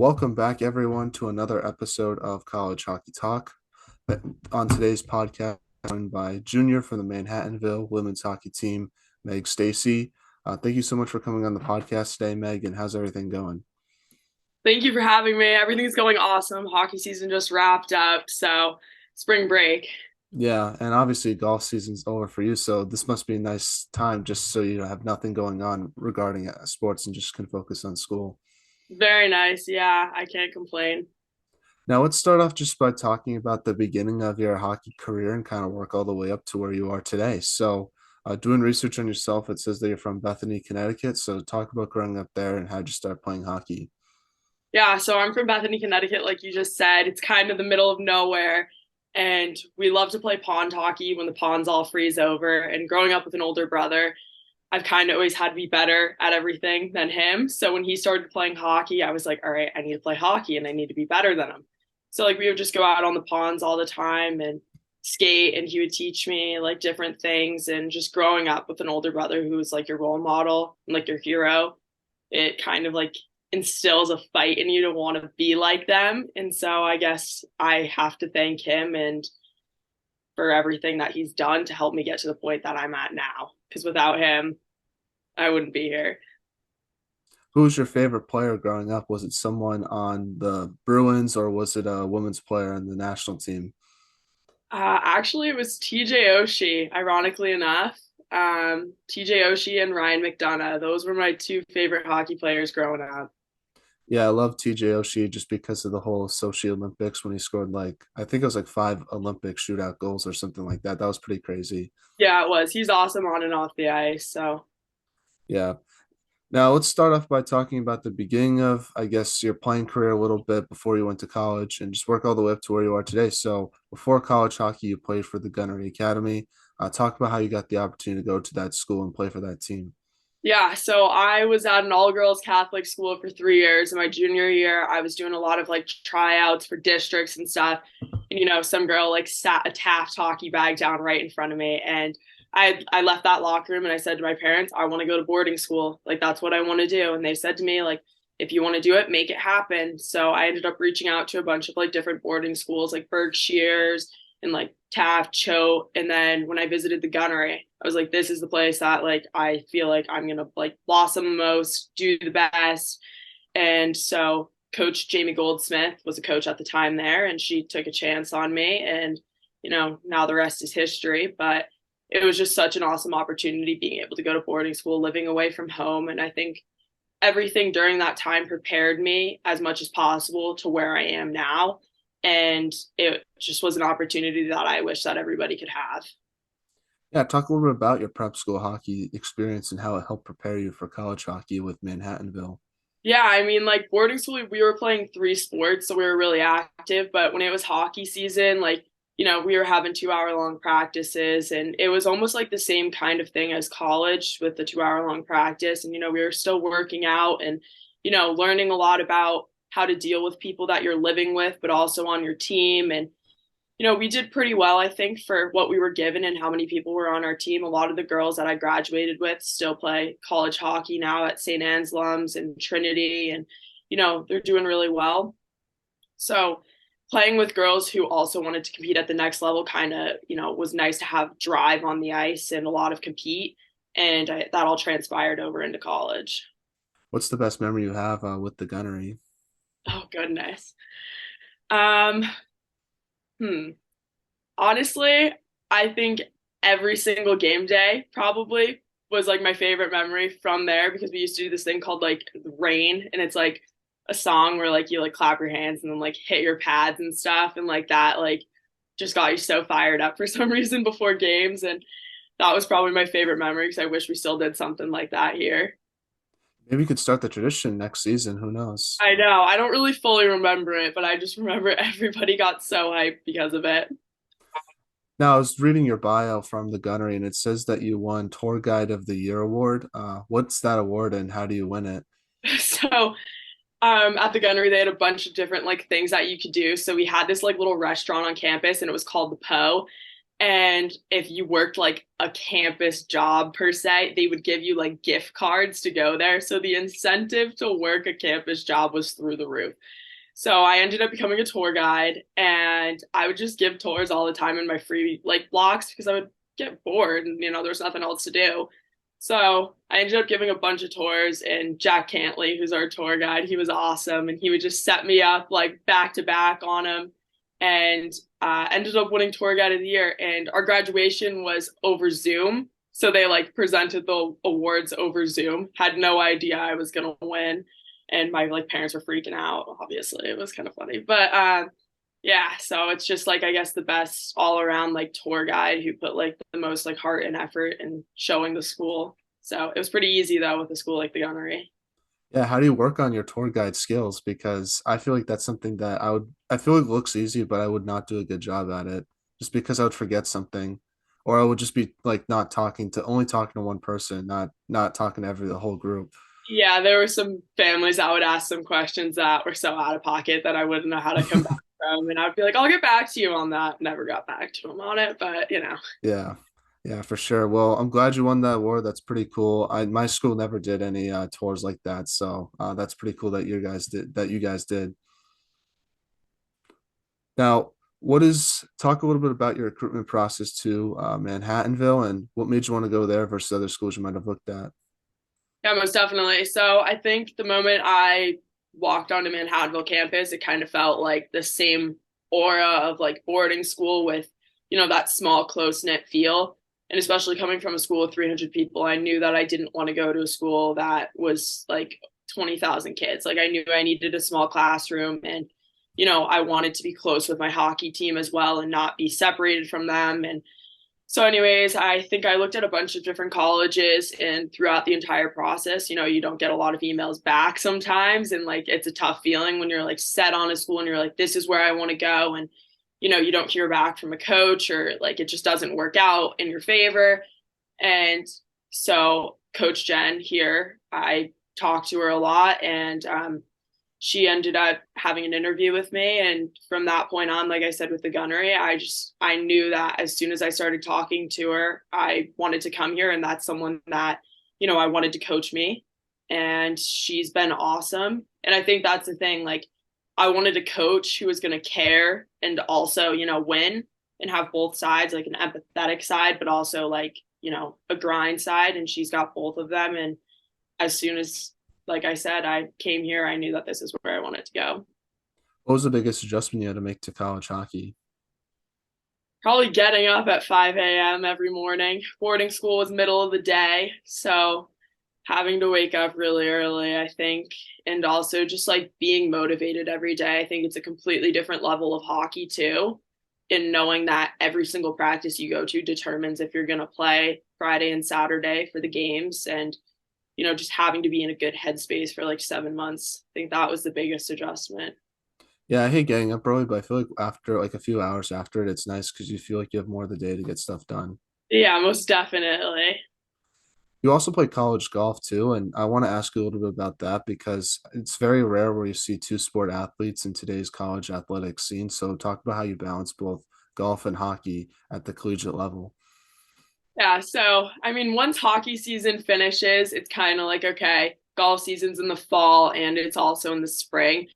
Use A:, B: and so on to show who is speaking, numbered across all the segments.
A: Welcome back, everyone, to another episode of College Hockey Talk. On today's podcast, I'm joined by Junior from the Manhattanville women's hockey team, Meg Stacy. Thank you so much for coming on the podcast today, Meg, and how's everything going?
B: Thank you for having me. Everything's going awesome. Hockey season just wrapped up, so spring break.
A: Yeah, and obviously golf season's over for you, so this must be a nice time just so you have nothing going on regarding sports and just can focus on school.
B: Very nice. Yeah, I can't complain.
A: Now, let's start off just by talking about the beginning of your hockey career and kind of work all the way up to where you are today. So, doing research on yourself, it says that you're from Bethany, Connecticut. So, talk about growing up there and how'd you start playing hockey?
B: Yeah, so I'm from Bethany, Connecticut, like you just said. It's kind of the middle of nowhere, and we love to play pond hockey when the ponds all freeze over. And growing up with an older brother, I've kind of always had to be better at everything than him. So when he started playing hockey, I was like, all right, I need to play hockey and I need to be better than him. So like we would just go out on the ponds all the time and skate and he would teach me like different things and just growing up with an older brother who was like your role model and like your hero, it kind of like instills a fight in you to want to be like them. And so I guess I have to thank him and for everything that he's done to help me get to the point that I'm at now. Because without him, I wouldn't be here.
A: Who was your favorite player growing up? Was it someone on the Bruins or was it a women's player on the national team?
B: Actually, it was TJ Oshie, ironically enough. TJ Oshie and Ryan McDonough. Those were my two favorite hockey players growing up.
A: Yeah, I love TJ Oshie just because of the whole Sochi Olympics when he scored like I think it was like five Olympic shootout goals or something like that. That was pretty crazy.
B: Yeah, it was. He's awesome on and off the ice. So,
A: Yeah. Now, let's start off by talking about the beginning of, I guess, your playing career a little bit before you went to college and just work all the way up to where you are today. So, before college hockey, you played for the Gunnery Academy. Talk about how you got the opportunity to go to that school and play for that team.
B: yeah, so I was at an all-girls Catholic school for 3 years. In my junior year, I was doing a lot of like tryouts for districts and stuff. And some girl like sat a Taft hockey bag down right in front of me, and I left that locker room and I said to my parents, I want to go to boarding school. Like that's what I want to do. And they said to me like, if you want to do it, make it happen. So I ended up reaching out to a bunch of like different boarding schools, like Berkshire's and like Taft, Choate. And then when I visited the Gunnery, I was like, this is the place that like I feel like I'm gonna like blossom the most, do the best. And so Coach Jamie Goldsmith was a coach at the time there, and she took a chance on me. And now the rest is history. But it was just such an awesome opportunity being able to go to boarding school, living away from home. And I think everything during that time prepared me as much as possible to where I am now. And it just was an opportunity that I wish that everybody could have.
A: Yeah, talk a little bit about your prep school hockey experience and how it helped prepare you for college hockey with Manhattanville.
B: Yeah, I mean, like boarding school, we were playing three sports, so we were really active. But when it was hockey season, like, we were having 2 hour long practices, and it was almost like the same kind of thing as college with the 2 hour long practice. And, we were still working out and, learning a lot about how to deal with people that you're living with, but also on your team. And we did pretty well, I think, for what we were given and how many people were on our team. A lot of the girls that I graduated with still play college hockey now at St. Anselm's and Trinity, and, they're doing really well. So playing with girls who also wanted to compete at the next level kind of, was nice to have drive on the ice and a lot of compete. And that all transpired over into college.
A: What's the best memory you have with the Gunnery?
B: Oh, goodness. Um, hmm. Honestly, I think every single game day probably was like my favorite memory from there because we used to do this thing called like rain, and it's like a song where like you like clap your hands and then like hit your pads and stuff, and like that like just got you so fired up for some reason before games. And that was probably my favorite memory because I wish we still did something like that here.
A: Maybe you could start the tradition next season. Who knows?
B: I know, I don't really fully remember it, but I just remember everybody got so hyped because of it.
A: Now, I was reading your bio from the Gunnery, and it says that you won Tour Guide of the Year award. What's that award, and how do you win it?
B: So at the Gunnery, they had a bunch of different like things that you could do. So we had this like little restaurant on campus, and it was called the Po. And if you worked like a campus job per se, they would give you like gift cards to go there. So the incentive to work a campus job was through the roof. So I ended up becoming a tour guide and I would just give tours all the time in my free like blocks because I would get bored and there's nothing else to do. So I ended up giving a bunch of tours and Jack Cantley, who's our tour guide, he was awesome and he would just set me up like back to back on him and ended up winning tour guide of the year. And our graduation was over Zoom. So they like presented the awards over Zoom. Had no idea I was gonna win and my like parents were freaking out. Obviously, it was kind of funny, but yeah. So it's just like I guess the best all around like tour guide who put like the most like heart and effort in showing the school. So it was pretty easy though with a school like the Gunnery.
A: Yeah, how do you work on your tour guide skills? Because I feel like that's something that I feel like looks easy, but I would not do a good job at it just because I would forget something, or I would just be like not only talking to one person, not talking to the whole group.
B: Yeah, there were some families that would ask some questions that were so out of pocket that I wouldn't know how to come back from, and I'd be like, "I'll get back to you on that." Never got back to him on it, but
A: Yeah. Yeah, for sure. Well, I'm glad you won that award. That's pretty cool. My school never did any tours like that, so that's pretty cool that you guys did. Now, what is talk a little bit about your recruitment process to Manhattanville and what made you want to go there versus other schools you might have looked at?
B: Yeah, most definitely. So I think the moment I walked onto Manhattanville campus, it kind of felt like the same aura of like boarding school with, that small, close-knit feel. And especially coming from a school of 300 people, I knew that I didn't want to go to a school that was like 20,000 kids. Like I knew I needed a small classroom and, I wanted to be close with my hockey team as well and not be separated from them. And so, anyways, I think I looked at a bunch of different colleges, and throughout the entire process, you don't get a lot of emails back sometimes. And like, it's a tough feeling when you're like set on a school and you're like, this is where I want to go. And, you don't hear back from a coach or like it just doesn't work out in your favor. And so, Coach Jen here, I talked to her a lot and she ended up having an interview with me, and from that point on, like I said with the Gunnery, I knew that as soon as I started talking to her I wanted to come here, and that's someone that I wanted to coach me, and she's been awesome. And I think that's the thing, like I wanted a coach who was going to care and also win and have both sides, like an empathetic side but also like a grind side, and she's got both of them. And as soon as, like I said, I came here, I knew that this is where I wanted to go.
A: What was the biggest adjustment you had to make to college hockey?
B: Probably getting up at 5 a.m. every morning. Boarding school was middle of the day, so having to wake up really early, I think, and also just like being motivated every day. I think it's a completely different level of hockey too, in knowing that every single practice you go to determines if you're going to play Friday and Saturday for the games, and just having to be in a good headspace for like 7 months. I think that was the biggest adjustment.
A: Yeah, I hate getting up early, but I feel like after like a few hours after it, it's nice because you feel like you have more of the day to get stuff done.
B: Yeah, most definitely.
A: You also play college golf too, and I want to ask you a little bit about that because it's very rare where you see two sport athletes in today's college athletic scene. So talk about how you balance both golf and hockey at the collegiate level.
B: Yeah, so I mean, once hockey season finishes, it's kind of like, okay, golf season's in the fall and it's also in the spring.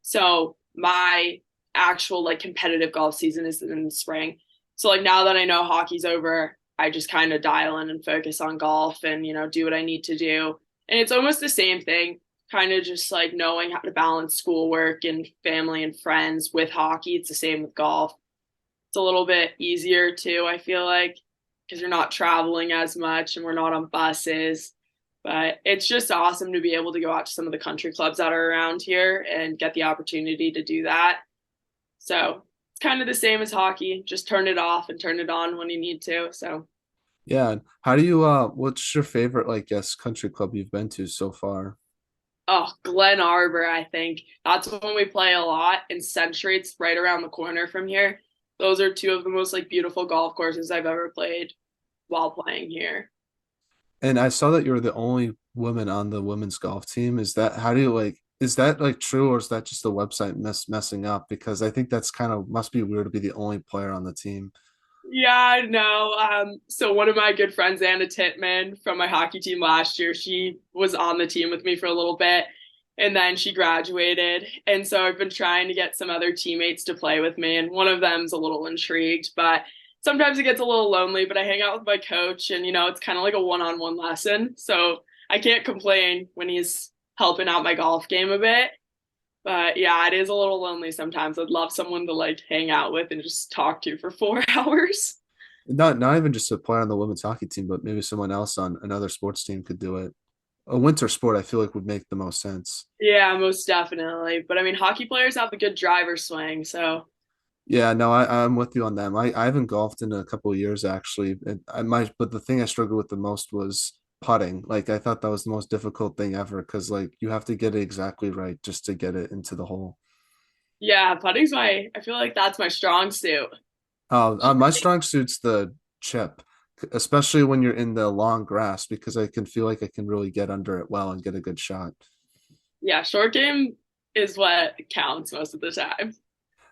B: So my actual like competitive golf season is in the spring. So like now that I know hockey's over, I just kind of dial in and focus on golf and, do what I need to do. And it's almost the same thing, kind of just like knowing how to balance schoolwork and family and friends with hockey. It's the same with golf. It's a little bit easier too, I feel like, because you're not traveling as much and we're not on buses. But it's just awesome to be able to go out to some of the country clubs that are around here and get the opportunity to do that. So it's kind of the same as hockey, just turn it off and turn it on when you need to. So,
A: Yeah, and how do you what's your favorite like guess country club you've been to so far?
B: oh, Glen Arbor, I think that's when we play a lot. And Century, it's right around the corner from here. Those are two of the most like beautiful golf courses I've ever played while playing here.
A: And I saw that you were the only woman on the women's golf team. Is that how do you like is that like true or is that just the website messing up? Because I think that's kind of must be weird to be the only player on the team.
B: Yeah, no. So one of my good friends, Anna Titman from my hockey team last year, she was on the team with me for a little bit and then she graduated. And so I've been trying to get some other teammates to play with me, and one of them's a little intrigued, but sometimes it gets a little lonely, but I hang out with my coach and it's kind of like a one-on-one lesson. So I can't complain when he's helping out my golf game a bit. But yeah, it is a little lonely sometimes. I'd love someone to like hang out with and just talk to for 4 hours.
A: Not even just a player on the women's hockey team, but maybe someone else on another sports team could do it. A winter sport, I feel like would make the most sense.
B: Yeah, most definitely. But I mean, hockey players have a good driver swing, so
A: Yeah, no, I'm with you on them. I haven't golfed in a couple of years actually. And I might, but the thing I struggled with the most was putting. Like I thought that was the most difficult thing ever because like you have to get it exactly right just to get it into the hole.
B: yeah, putting's I feel like that's my strong suit.
A: My strong suit's the chip, especially when you're in the long grass because I can feel like I can really get under it well and get a good shot.
B: Yeah, short game is what counts most of the time.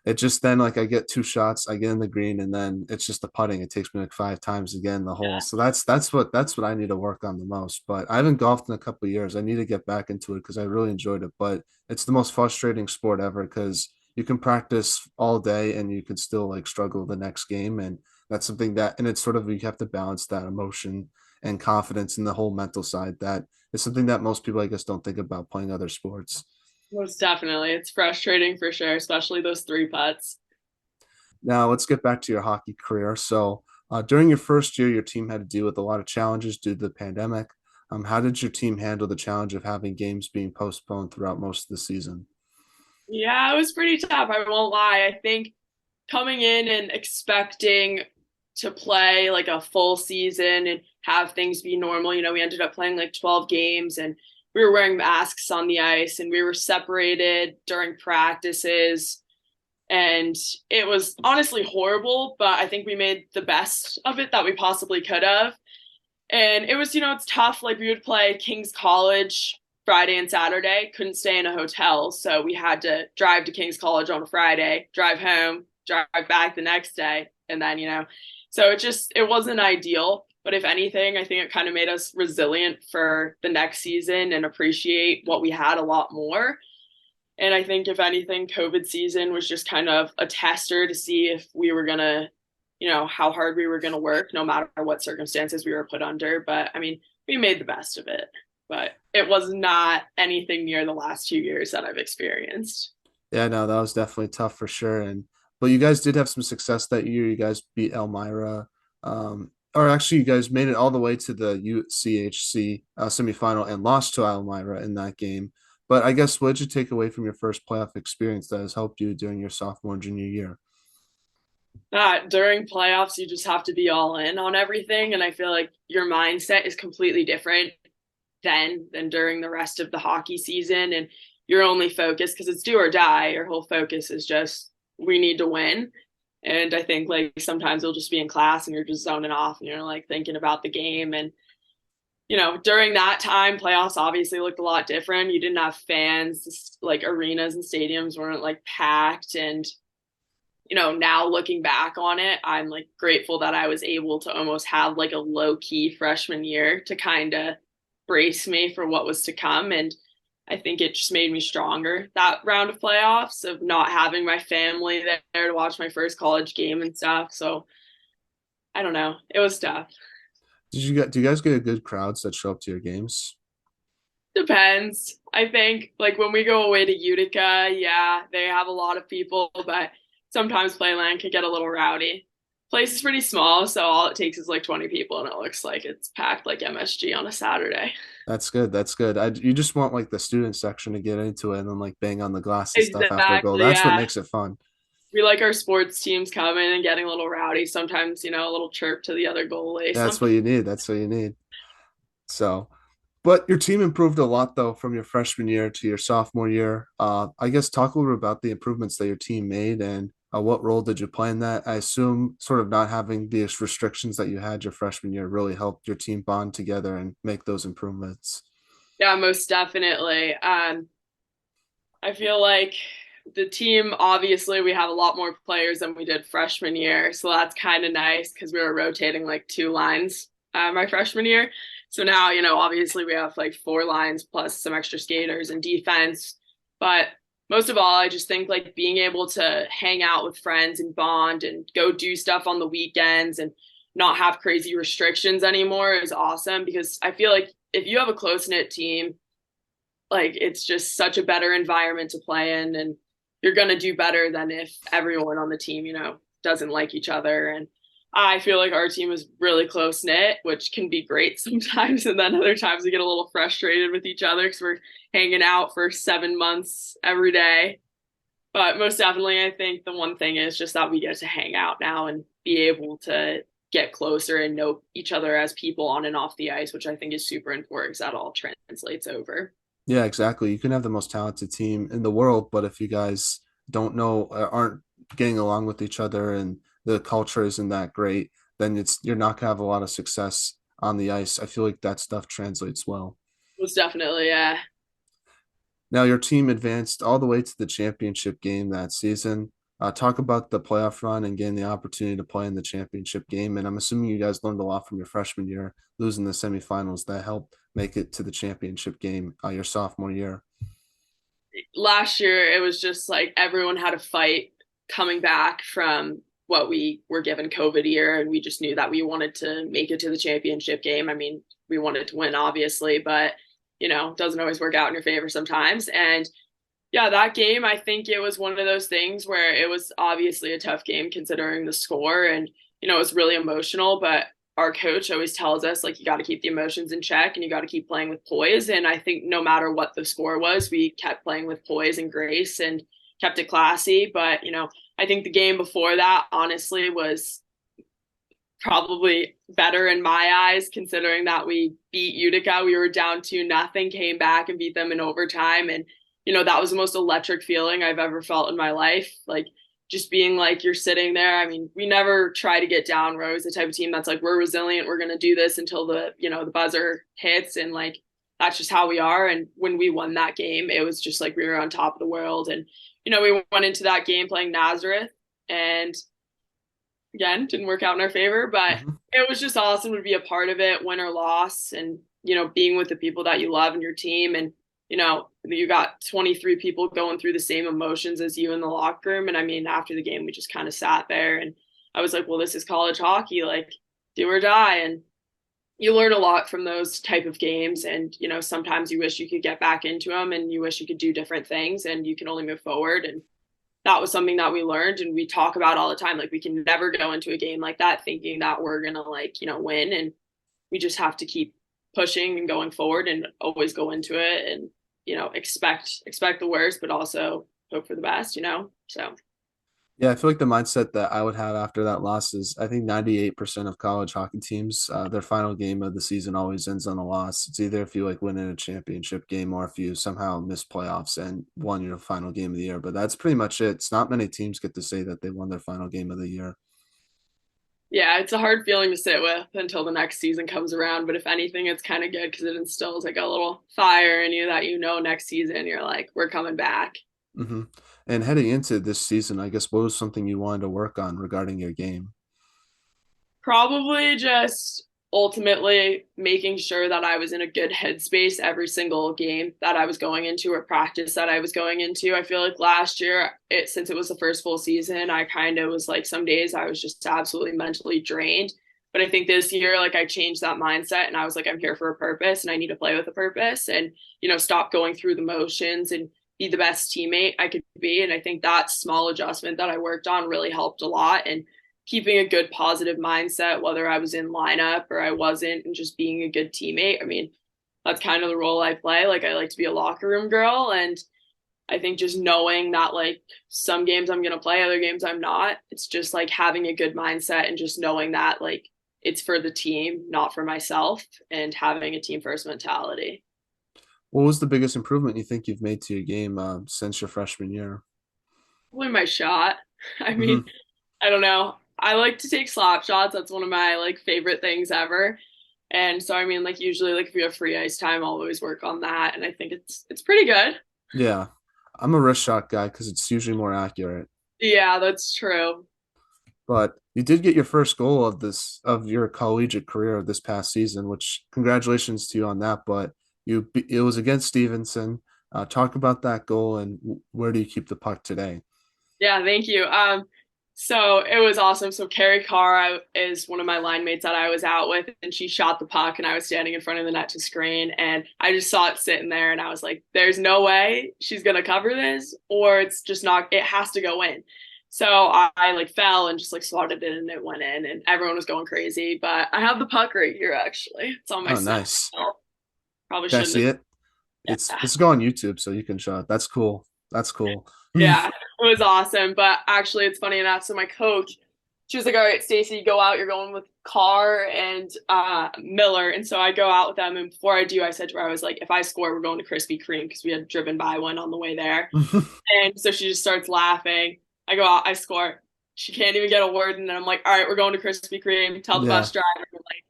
A: It just then like I get two shots, I get in the green, and then it's just the putting. It takes me like five times to get in the hole. So that's what I need to work on the most. But I haven't golfed in a couple of years. I need to get back into it because I really enjoyed it. But it's the most frustrating sport ever because you can practice all day and you can still like struggle the next game. And that's something that and it's sort of you have to balance that emotion and confidence and the whole mental side that is something that most people I guess don't think about playing other sports.
B: Most definitely. It's frustrating for sure, especially those three putts.
A: Now, let's get back to your hockey career. So, during your first year, your team had to deal with a lot of challenges due to the pandemic. How did your team handle the challenge of having games being postponed throughout most of the season?
B: Yeah, it was pretty tough. I won't lie. I think coming in and expecting to play like a full season and have things be normal, we ended up playing like 12 games and we were wearing masks on the ice and we were separated during practices. And it was honestly horrible, but I think we made the best of it that we possibly could have. And it was, it's tough. Like we would play King's College Friday and Saturday, couldn't stay in a hotel. So we had to drive to King's College on a Friday, drive home, drive back the next day. And then, so it wasn't ideal. But if anything, I think it kind of made us resilient for the next season and appreciate what we had a lot more. And I think if anything, COVID season was just kind of a tester to see if we were going to, how hard we were going to work no matter what circumstances we were put under. But I mean, we made the best of it. But it was not anything near the last 2 years that I've experienced.
A: Yeah, no, that was definitely tough for sure. And but you guys did have some success that year. You guys beat Elmira, or actually, you guys made it all the way to the UCHC semifinal and lost to Elmira in that game. But I guess what did you take away from your first playoff experience that has helped you during your sophomore and junior year?
B: During playoffs, you just have to be all in on everything. And I feel like your mindset is completely different then than during the rest of the hockey season. And your only focus, because it's do or die, your whole focus is just, we need to win. And I think like sometimes you'll just be in class and you're just zoning off and you're like thinking about the game. And, during that time, playoffs obviously looked a lot different. You didn't have fans, like arenas and stadiums weren't like packed. And now looking back on it, I'm like grateful that I was able to almost have like a low key freshman year to kind of brace me for what was to come. And I think it just made me stronger that round of playoffs of not having my family there to watch my first college game and stuff. So I don't know. It was tough.
A: Do you guys get a good crowds that show up to your games?
B: Depends. I think like when we go away to Utica, yeah, they have a lot of people, but sometimes Playland could get a little rowdy. Place is pretty small, so all it takes is like 20 people and it looks like it's packed like MSG on a Saturday.
A: That's good. That's good. You just want like the student section to get into it and then like bang on the glass and stuff after a goal.
B: Exactly,
A: That's what
B: yeah.
A: makes it fun.
B: We like our sports teams coming and getting a little rowdy. Sometimes, a little chirp to the other goalie.
A: That's what you need. That's what you need. So, but your team improved a lot though from your freshman year to your sophomore year. I guess talk a little bit about the improvements that your team made and what role did you play in that? I assume sort of not having these restrictions that you had your freshman year really helped your team bond together and make those improvements.
B: Yeah, most definitely. I feel like the team, obviously, we have a lot more players than we did freshman year. So that's kind of nice because we were rotating like two lines my freshman year. So now, obviously we have like four lines plus some extra skaters and defense. But most of all, I just think like being able to hang out with friends and bond and go do stuff on the weekends and not have crazy restrictions anymore is awesome because I feel like if you have a close knit team, like it's just such a better environment to play in and you're going to do better than if everyone on the team, doesn't like each other. And I feel like our team is really close knit, which can be great sometimes. And then other times we get a little frustrated with each other because we're hanging out for 7 months every day. But most definitely, I think the one thing is just that we get to hang out now and be able to get closer and know each other as people on and off the ice, which I think is super important because that all translates over.
A: Yeah, exactly. You can have the most talented team in the world, but if you guys don't know aren't getting along with each other and the culture isn't that great, then you're not gonna have a lot of success on the ice. I feel like that stuff translates well.
B: Most definitely, yeah.
A: Now, your team advanced all the way to the championship game that season. Talk about the playoff run and getting the opportunity to play in the championship game. And I'm assuming you guys learned a lot from your freshman year, losing the semifinals that helped make it to the championship game your sophomore year.
B: Last year it was just like everyone had a fight coming back from what we were given COVID year, and we just knew that we wanted to make it to the championship game. I mean, we wanted to win, obviously, but it doesn't always work out in your favor sometimes. And yeah, that game, I think it was one of those things where it was obviously a tough game considering the score and, it was really emotional, but our coach always tells us like you got to keep the emotions in check and you got to keep playing with poise. And I think no matter what the score was, we kept playing with poise and grace and kept it classy. But, I think the game before that honestly was probably better in my eyes, considering that we beat Utica. We were down 2-0, came back and beat them in overtime. And, that was the most electric feeling I've ever felt in my life. Like just being like you're sitting there. I mean, we never try to get down. We're always the type of team that's like, we're resilient. We're going to do this until the buzzer hits. And like, that's just how we are. And when we won that game, it was just like we were on top of the world. And, we went into that game playing Nazareth and again, didn't work out in our favor, but
A: Mhm.
B: it was just awesome to be a part of it, win or loss, and being with the people that you love and your team, and you got 23 people going through the same emotions as you in the locker room. And I mean, after the game, we just kind of sat there, and I was like, well, this is college hockey, like do or die, and you learn a lot from those type of games. And sometimes you wish you could get back into them, and you wish you could do different things, and you can only move forward. And that was something that we learned and we talk about all the time. Like we can never go into a game like that thinking that we're gonna win, and we just have to keep pushing and going forward and always go into it and expect the worst, but also hope for the best. So
A: Yeah, I feel like the mindset that I would have after that loss is I think 98% of college hockey teams, their final game of the season always ends on a loss. It's either if you like win in a championship game or if you somehow miss playoffs and won your final game of the year. But that's pretty much it. It's not many teams get to say that they won their final game of the year.
B: yeah, it's a hard feeling to sit with until the next season comes around. But if anything, it's kind of good because it instills like a little fire in you that next season you're like, we're coming back.
A: Hmm. And heading into this season, I guess what was something you wanted to work on regarding your game?
B: Probably just ultimately making sure that I was in a good headspace every single game that I was going into or practice that I was going into. I feel like last year, since it was the first full season, I kind of was like some days I was just absolutely mentally drained. But I think this year, like I changed that mindset and I was like, I'm here for a purpose and I need to play with a purpose and, stop going through the motions and be the best teammate I could be. And I think that small adjustment that I worked on really helped a lot. And keeping a good positive mindset, whether I was in lineup or I wasn't, and just being a good teammate. I mean, that's kind of the role I play. Like I like to be a locker room girl. And I think just knowing that like some games I'm gonna play, other games I'm not. It's just like having a good mindset and just knowing that like it's for the team, not for myself, and having a team first mentality.
A: What was the biggest improvement you think you've made to your game since your freshman year?
B: Probably my shot. I mean,
A: Hmm.
B: I don't know. I like to take slap shots. That's one of my like favorite things ever. And so I mean like usually like if we have free ice time, I'll always work on that and I think it's pretty good.
A: Yeah. I'm a wrist shot guy because it's usually more accurate.
B: Yeah, that's true.
A: But you did get your first goal of your collegiate career this past season, which congratulations to you on that. But it was against Stevenson. Talk about that goal and where do you keep the puck today?
B: Yeah, thank you. So it was awesome. So Carrie Carr is one of my line mates that I was out with, and she shot the puck, and I was standing in front of the net to screen, and I just saw it sitting there, and I was like, "There's no way she's gonna cover this, or it's just not. It has to go in." So I like fell and just like swatted it, and it went in, and everyone was going crazy. But I have the puck right here, actually. It's on my
A: Oh,
B: snap.
A: nice.
B: Probably
A: Can I
B: shouldn't
A: see
B: have.
A: it? It's going on YouTube, so you can show it. That's cool. That's cool.
B: Yeah, it was awesome. But actually, it's funny enough. So my coach, she was like, "All right, Stacy, go out. You're going with Carr and Miller." And so I go out with them. And before I do, I said to her, I was like, "If I score, we're going to Krispy Kreme because we had driven by one on the way there." And so she just starts laughing. I go out, I score. She can't even get a word, and then I'm like, "All right, we're going to Krispy Kreme." Tell the
A: Yeah,
B: bus driver, like,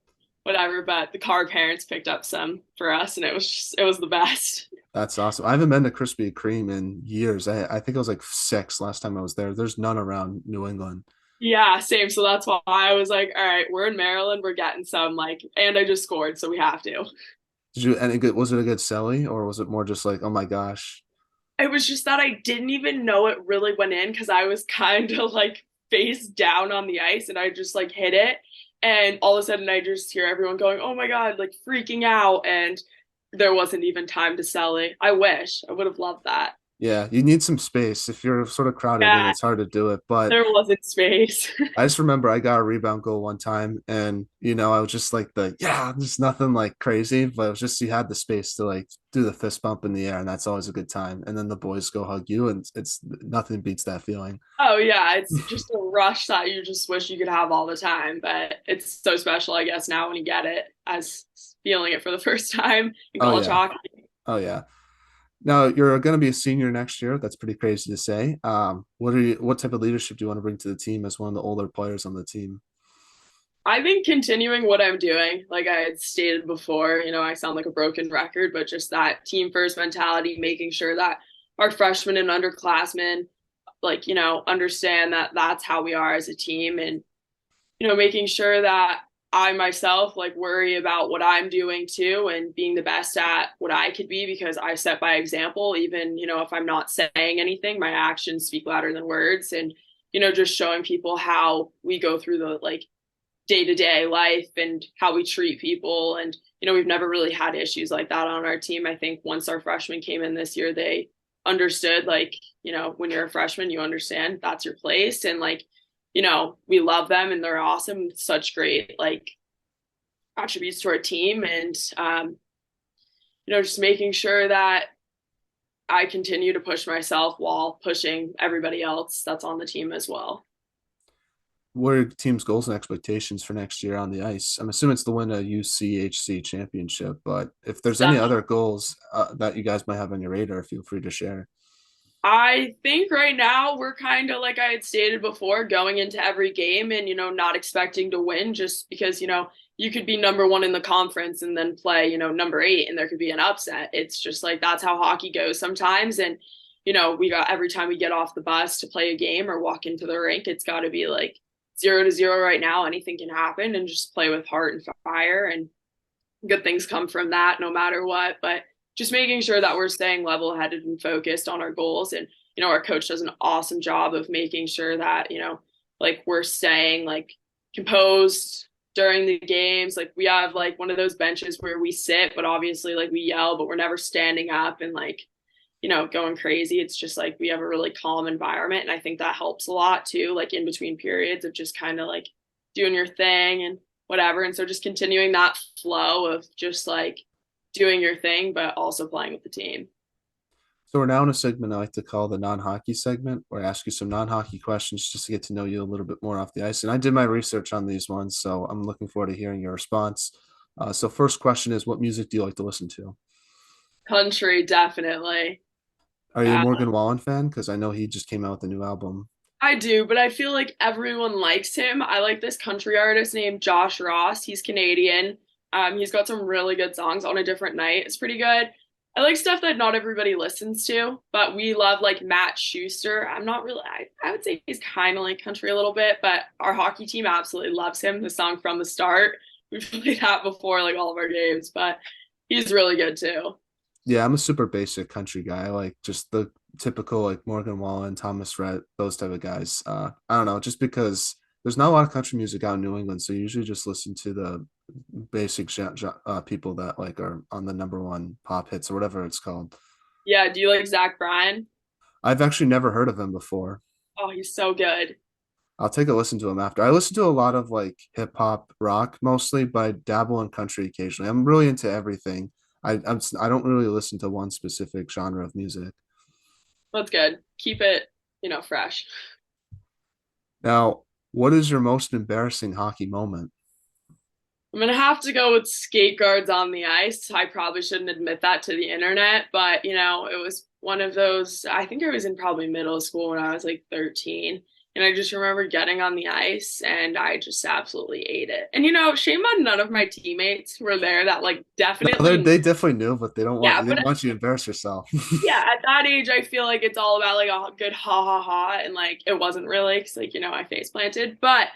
B: whatever. But the Carr parents picked up some for us, and it was the best.
A: that's awesome. I haven't been to Krispy Kreme in years. I think I was like six last time I was there. There's none around New England.
B: Yeah, same. So that's why I was like, all right, we're in Maryland, we're getting some like, and I just scored, so we have to.
A: Did you any good? Was it a good selly, or was it more just like, oh my gosh?
B: It was just that I didn't even know it really went in because I was kind of like face down on the ice and I just like hit it. And all of a sudden I just hear everyone going, oh my God, like freaking out. And there wasn't even time to sell it. I wish I would have loved that.
A: Yeah, you need some space. If you're sort of crowded in,
B: Yeah,
A: it's hard to do it. But
B: there wasn't space.
A: I just remember I got a rebound goal one time, and I was just like just nothing like crazy, but it was just you had the space to like do the fist bump in the air, and that's always a good time. And then the boys go hug you, and it's nothing beats that feeling.
B: Oh yeah, it's just a rush that you just wish you could have all the time, but it's so special, I guess, now when you get it as feeling it for the first time in
A: Oh
B: college
A: yeah,
B: hockey.
A: oh yeah. Now you're going to be a senior next year. That's pretty crazy to say. What type of leadership do you want to bring to the team as one of the older players on the team?
B: I think continuing what I'm doing, like I had stated before, I sound like a broken record, but just that team first mentality, making sure that our freshmen and underclassmen, like, understand that that's how we are as a team and making sure that I myself like worry about what I'm doing too and being the best at what I could be because I set by example, even, if I'm not saying anything, my actions speak louder than words. And, just showing people how we go through the like day to day life and how we treat people. And, we've never really had issues like that on our team. I think once our freshmen came in this year, they understood like, when you're a freshman, you understand that's your place. And like, we love them and they're awesome. Such great like attributes to our team. And, just making sure that I continue to push myself while pushing everybody else that's on the team as well.
A: What are your team's goals and expectations for next year on the ice? I'm assuming it's to win a UCHC championship, but if there's any other goals that you guys might have on your radar, feel free to share.
B: I think right now we're kind of like I had stated before, going into every game and, not expecting to win just because, you could be number one in the conference and then play, number eight and there could be an upset. It's just like that's how hockey goes sometimes. And, we got every time we get off the bus to play a game or walk into the rink, it's got to be like 0-0 right now. Anything can happen and just play with heart and fire. And good things come from that no matter what. But just making sure that we're staying level headed and focused on our goals. And, our coach does an awesome job of making sure that, like we're staying like composed during the games. Like we have like one of those benches where we sit, but obviously like we yell, but we're never standing up and like, going crazy. It's just like we have a really calm environment. And I think that helps a lot too, like in between periods of just kind of like doing your thing and whatever. And so just continuing that flow of just like doing your thing, but also playing with the team.
A: So we're now in a segment I like to call the non-hockey segment, where I ask you some non-hockey questions just to get to know you a little bit more off the ice. And I did my research on these ones, so I'm looking forward to hearing your response. So first question is, what music do you like to listen to?
B: Country, definitely.
A: Are you a
B: Yeah,
A: Morgan Wallen fan? Because I know he just came out with a new album.
B: I do, but I feel like everyone likes him. I like this country artist named Josh Ross. He's Canadian. He's got some really good songs. On a Different Night It's pretty good. I like stuff that not everybody listens to, but we love like Matt Schuster. I would say he's kind of like country a little bit, but our hockey team absolutely loves him. The song From the Start. We've played that before, like all of our games, but he's really good too.
A: Yeah, I'm a super basic country guy. I like just the typical like Morgan Wallen, Thomas Rhett, those type of guys. I don't know, just because there's not a lot of country music out in New England, so you usually just listen to the basic people that like are on the number one pop hits or whatever it's called.
B: Yeah, do you like Zach Bryan?
A: I've actually never heard of him before.
B: Oh, he's so good.
A: I'll take a listen to him after. I listen to a lot of like hip hop, rock mostly, but I dabble in country occasionally. I'm really into everything. I don't really listen to one specific genre of music.
B: That's good. Keep it, fresh.
A: Now, what is your most embarrassing hockey moment?
B: I'm gonna have to go with skate guards on the ice. I probably shouldn't admit that to the internet, but it was one of those. I think I was in probably middle school when I was like 13. And I just remember getting on the ice and I just absolutely ate it. And shame on none of my teammates who were there that like
A: No,
B: definitely,
A: they definitely knew, but
B: yeah,
A: they
B: but
A: didn't want you to embarrass yourself.
B: yeah, at that age, I feel like it's all about like a good ha ha ha, and like it wasn't really because like I face planted, but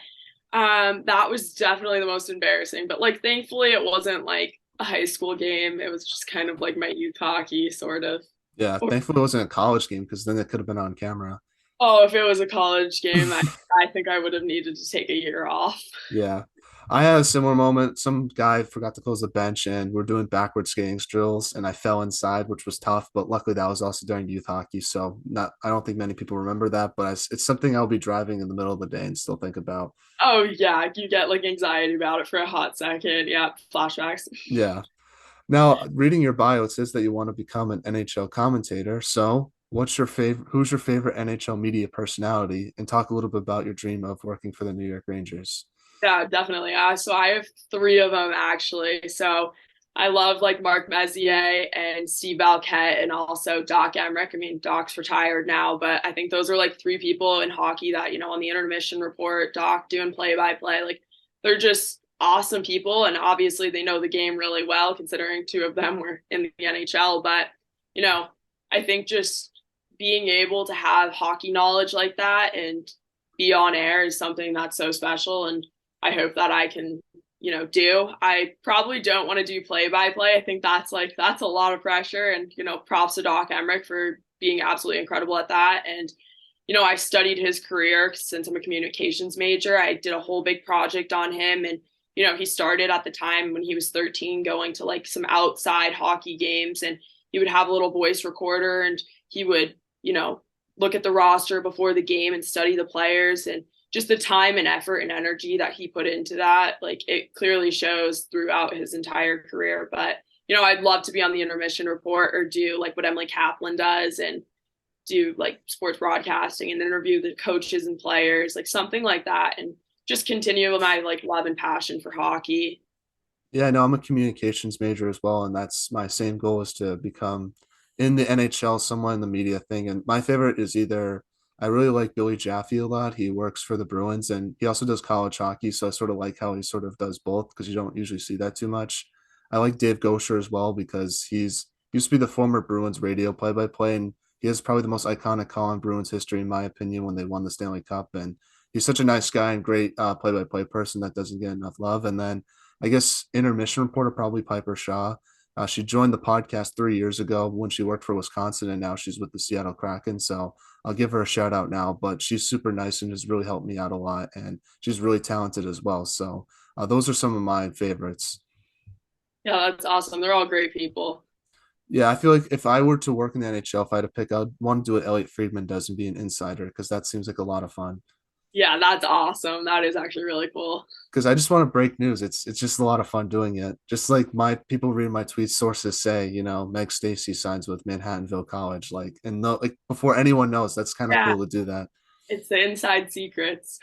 B: that was definitely the most embarrassing. But like thankfully, it wasn't like a high school game. It was just kind of like my youth hockey sort of.
A: Yeah, thankfully it wasn't a college game because then it could have been on camera.
B: Oh, if it was a college game, I think I would have needed to take a year off.
A: Yeah. I had a similar moment. Some guy forgot to close the bench and we're doing backward skating drills and I fell inside, which was tough. But luckily that was also during youth hockey. So not I don't think many people remember that, but it's something I'll be driving in the middle of the day and still think about.
B: Oh yeah, you get like anxiety about it for a hot second. Yeah, flashbacks.
A: Yeah. Now, reading your bio, it says that you want to become an NHL commentator. So what's your favorite who's your favorite NHL media personality? And talk a little bit about your dream of working for the New York Rangers.
B: Yeah, definitely. So I have three of them actually. So I love like Mark Messier and Steve Balquette and also Doc Emrick. I mean, Doc's retired now, but I think those are like three people in hockey that, on the intermission report, Doc doing play by play, like they're just awesome people. And obviously they know the game really well, considering two of them were in the NHL. But, you know, I think just being able to have hockey knowledge like that and be on air is something that's so special. And I hope that I can, do. I probably don't want to do play by play. I think that's a lot of pressure. And, props to Doc Emrick for being absolutely incredible at that. And, I studied his career since I'm a communications major. I did a whole big project on him. And, he started at the time when he was 13 going to like some outside hockey games and he would have a little voice recorder and he would, look at the roster before the game and study the players and just the time and effort and energy that he put into that, like it clearly shows throughout his entire career. But, I'd love to be on the intermission report or do like what Emily Kaplan does and do like sports broadcasting and interview the coaches and players, like something like that. And just continue my like love and passion for hockey.
A: Yeah, no, I'm a communications major as well, and that's my same goal is to become in the NHL, somewhere in the media thing. And my favorite is either I really like Billy Jaffe a lot. He works for the Bruins and he also does college hockey, so I sort of like how he sort of does both because you don't usually see that too much. I like Dave Gosher as well because he used to be the former Bruins radio play-by-play, and he has probably the most iconic call in Bruins history, in my opinion, when they won the Stanley Cup. And he's such a nice guy and great play-by-play person that doesn't get enough love. And then I guess intermission reporter, probably Piper Shaw. She joined the podcast 3 years ago when she worked for Wisconsin, and now she's with the Seattle Kraken. So I'll give her a shout out now. But she's super nice and has really helped me out a lot, and she's really talented as well. So those are some of my favorites.
B: Yeah, that's awesome. They're all great people.
A: Yeah, I feel like if I were to work in the NHL, if I had to pick, I'd want to do what Elliot Friedman does and be an insider because that seems like a lot of fun.
B: Yeah, that's awesome. That is actually really cool.
A: Because I just want to break news. It's just a lot of fun doing it. Just like my people reading my tweets, sources say, Meg Stacy signs with Manhattanville College, like, and no, like before anyone knows, that's kind of
B: Yeah,
A: cool to do that.
B: it's the inside secrets.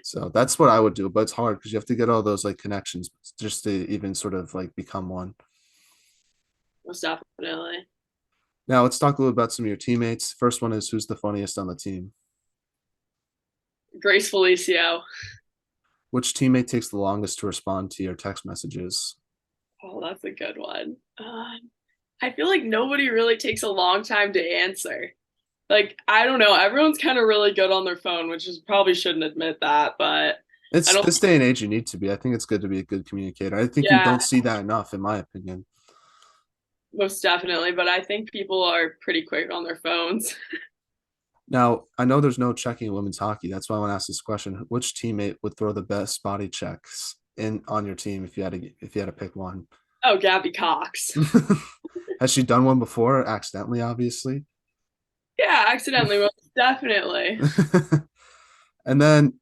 A: So that's what I would do, but it's hard because you have to get all those like connections just to even sort of like become one.
B: Most definitely.
A: Now let's talk a little about some of your teammates. First one is who's the funniest on the team.
B: Grace Felicio.
A: Which teammate takes the longest to respond to your text messages?
B: Oh, that's a good one. I feel like nobody really takes a long time to answer. Like, I don't know, everyone's kind of really good on their phone, which is probably shouldn't admit that, but I
A: It's
B: don't,
A: this day and age you need to be. I think it's good to be a good communicator. I think you
B: yeah,
A: don't see that enough, in my opinion.
B: most definitely, but I think people are pretty quick on their phones.
A: Now, I know there's no checking in women's hockey. That's why I want to ask this question. Which teammate would throw the best body checks in on your team if you had to pick one?
B: Oh, Gabby Cox.
A: Has she done one before? Accidentally, obviously.
B: Yeah, accidentally, most definitely.
A: And then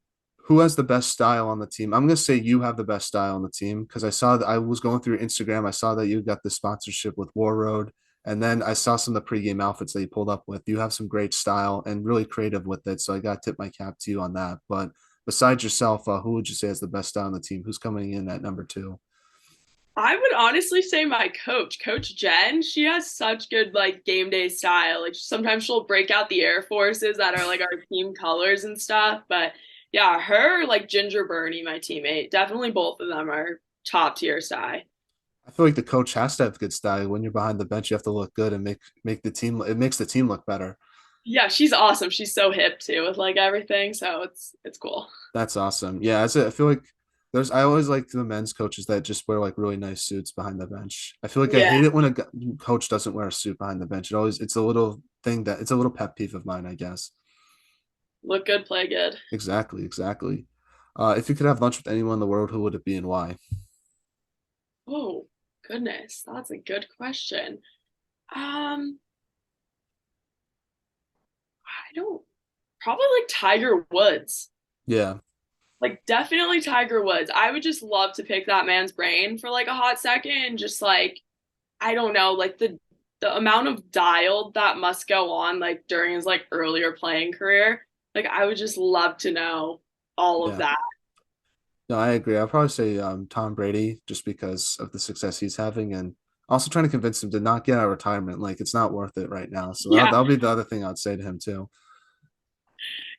A: who has the best style on the team? I'm gonna say you have the best style on the team because I saw that I was going through Instagram. I saw that you got the sponsorship with War Road, and then I saw some of the pregame outfits that you pulled up with. You have some great style and really creative with it. So I got to tip my cap to you on that. But besides yourself, who would you say has the best style on the team? Who's coming in at number two?
B: I would honestly say my coach, Coach Jen, she has such good like game day style. Like sometimes she'll break out the Air Forces that are like our team colors and stuff. But yeah, her like Ginger Burney, my teammate, definitely both of them are top tier style.
A: I feel like the coach has to have good style. When you're behind the bench, you have to look good and make the team. It makes the team look better.
B: Yeah, she's awesome. She's so hip too with like everything, so it's cool.
A: That's awesome. Yeah, I feel like I always like the men's coaches that just wear like really nice suits behind the bench. I feel like I
B: Yeah,
A: hate it when a coach doesn't wear a suit behind the bench. It's a little thing that it's a little pet peeve of mine, I guess.
B: look good, play good.
A: Exactly, exactly. If you could have lunch with anyone in the world, who would it be and why?
B: Oh, goodness, that's a good question. Um, I don't probably like Tiger Woods.
A: Yeah,
B: Like definitely Tiger Woods. I would just love to pick that man's brain for like a hot second and just like I don't know, like the amount of dialed that must go on like during his like earlier playing career. Like I would just love to know all of
A: yeah.
B: that.
A: No, I agree. I'll probably say Tom Brady just because of the success he's having and also trying to convince him to not get out of retirement. Like it's not worth it right now. So
B: Yeah.
A: that'll be the other thing I'd say to him too.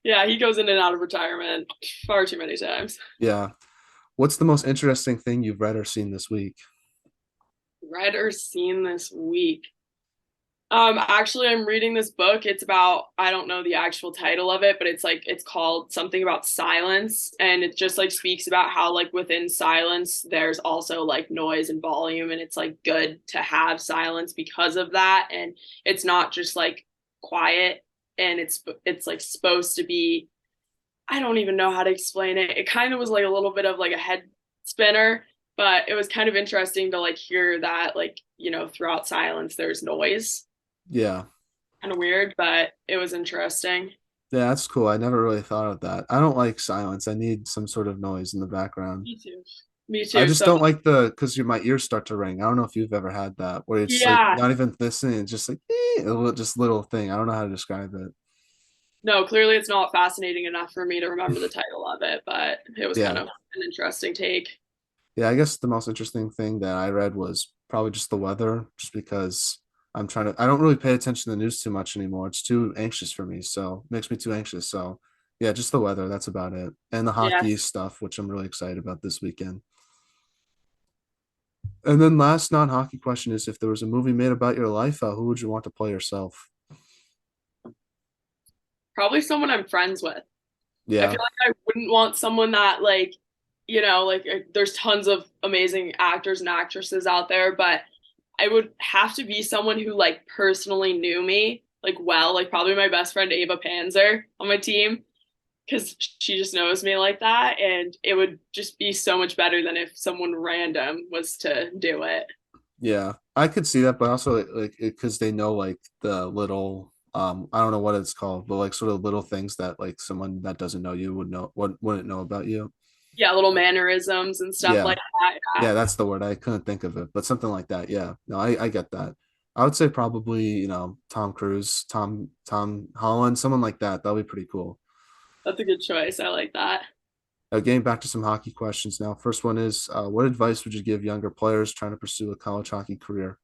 B: Yeah, he goes in and out of retirement far too many times.
A: Yeah. What's the most interesting thing you've read or seen this week?
B: Read or seen this week. Actually, I'm reading this book. It's about, I don't know the actual title of it, but it's like, it's called something about silence. And it just like speaks about how, like, within silence, there's also like noise and volume. And it's like good to have silence because of that. And it's not just like quiet and it's like supposed to be, I don't even know how to explain it. It kind of was like a little bit of like a head spinner, but it was kind of interesting to like hear that, like, throughout silence, there's noise
A: Yeah.
B: kind of weird, but it was interesting.
A: Yeah, that's cool. I never really thought of that. I don't like silence. I need some sort of noise in the background.
B: Me too. Me
A: I
B: too.
A: just
B: So
A: don't like because my ears start to ring. I don't know if you've ever had that where it's like
B: yeah,
A: not even listening, it's just like just little thing. I don't know how to describe it.
B: no, clearly it's not fascinating enough for me to remember the title of it, but it was kind
A: Yeah.
B: of an interesting take.
A: Yeah, I guess the most interesting thing that I read was probably just the weather, just because I don't really pay attention to the news too much anymore. It's too anxious for me. So it makes me too anxious. So yeah, just the weather. That's about it. And the
B: Yeah,
A: hockey stuff, which I'm really excited about this weekend. And then last non-hockey question is if there was a movie made about your life, who would you want to play yourself?
B: probably someone I'm friends with. I feel
A: Yeah.
B: like I wouldn't want someone that like, like there's tons of amazing actors and actresses out there, but I would have to be someone who like personally knew me like well, like probably my best friend Ava Panzer on my team because she just knows me like that, and it would just be so much better than if someone random was to do it.
A: Yeah. I could see that, but also like because they know like the little I don't know what it's called, but like sort of little things that like someone that doesn't know you wouldn't know about you.
B: Yeah, little mannerisms and stuff
A: Yeah.
B: like that. Yeah.
A: Yeah, that's the word. I couldn't think of it, but something like that. Yeah. No, I get that. I would say probably, Tom Cruise, Tom Holland, someone like that. That'll be pretty cool.
B: That's a good choice. I like that.
A: Getting back to some hockey questions now. First one is, what advice would you give younger players trying to pursue a college hockey career?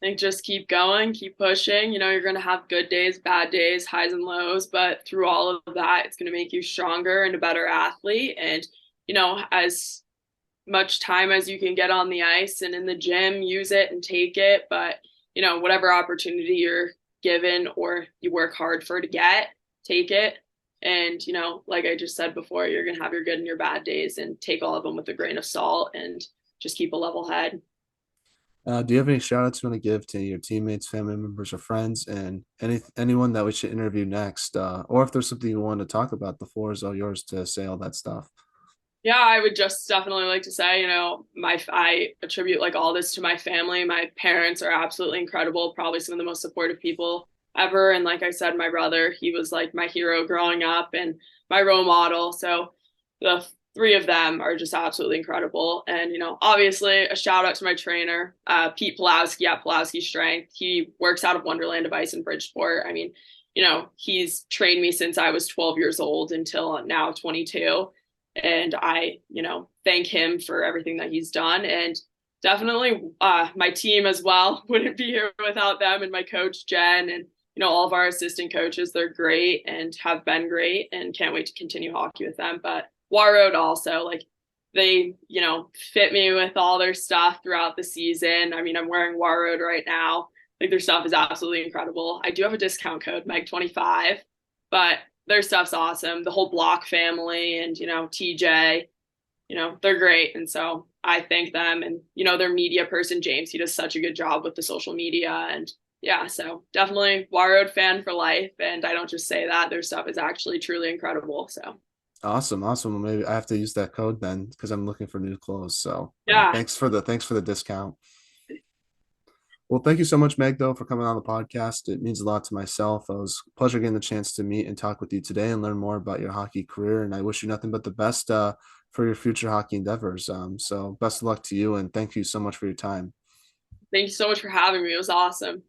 B: I think just keep going, keep pushing. You're going to have good days, bad days, highs and lows, but through all of that, it's going to make you stronger and a better athlete. And, as much time as you can get on the ice and in the gym, use it and take it. But whatever opportunity you're given or you work hard for to get, take it. And, like I just said before, you're going to have your good and your bad days and take all of them with a grain of salt and just keep a level head.
A: Do you have any shout outs you want to give to your teammates, family members, or friends, and anyone that we should interview next? Or if there's something you want to talk about, the floor is all yours to say all that stuff.
B: Yeah, I would just definitely like to say, I attribute like all this to my family. My parents are absolutely incredible, probably some of the most supportive people ever. And like I said, my brother, he was like my hero growing up and my role model. So the three of them are just absolutely incredible. And, obviously a shout out to my trainer, Pete Pulowski at Pulowski Strength. He works out of Wonderland Device in Bridgeport. I mean, he's trained me since I was 12 years old until now 22, and I, thank him for everything that he's done. And definitely my team as well wouldn't be here without them, and my coach Jen, and all of our assistant coaches. They're great and have been great, and can't wait to continue hockey with them. But Warroad also, like, they fit me with all their stuff throughout the season. I mean, I'm wearing Warroad right now. Like, their stuff is absolutely incredible. I do have a discount code, Meg25, but their stuff's awesome. The whole Block family and, TJ, they're great. And so I thank them. And, their media person, James, he does such a good job with the social media. And yeah, so definitely Warroad fan for life. And I don't just say that, their stuff is actually truly incredible. So
A: Awesome, awesome. Well, maybe I have to use that code then because I'm looking for new clothes. So
B: yeah,
A: thanks for the discount. Well, thank you so much, Meg, though, for coming on the podcast. It means a lot to myself. It was a pleasure getting the chance to meet and talk with you today and learn more about your hockey career. And I wish you nothing but the best for your future hockey endeavors. So best of luck to you, and thank you so much for your time.
B: thank you so much for having me. It was awesome.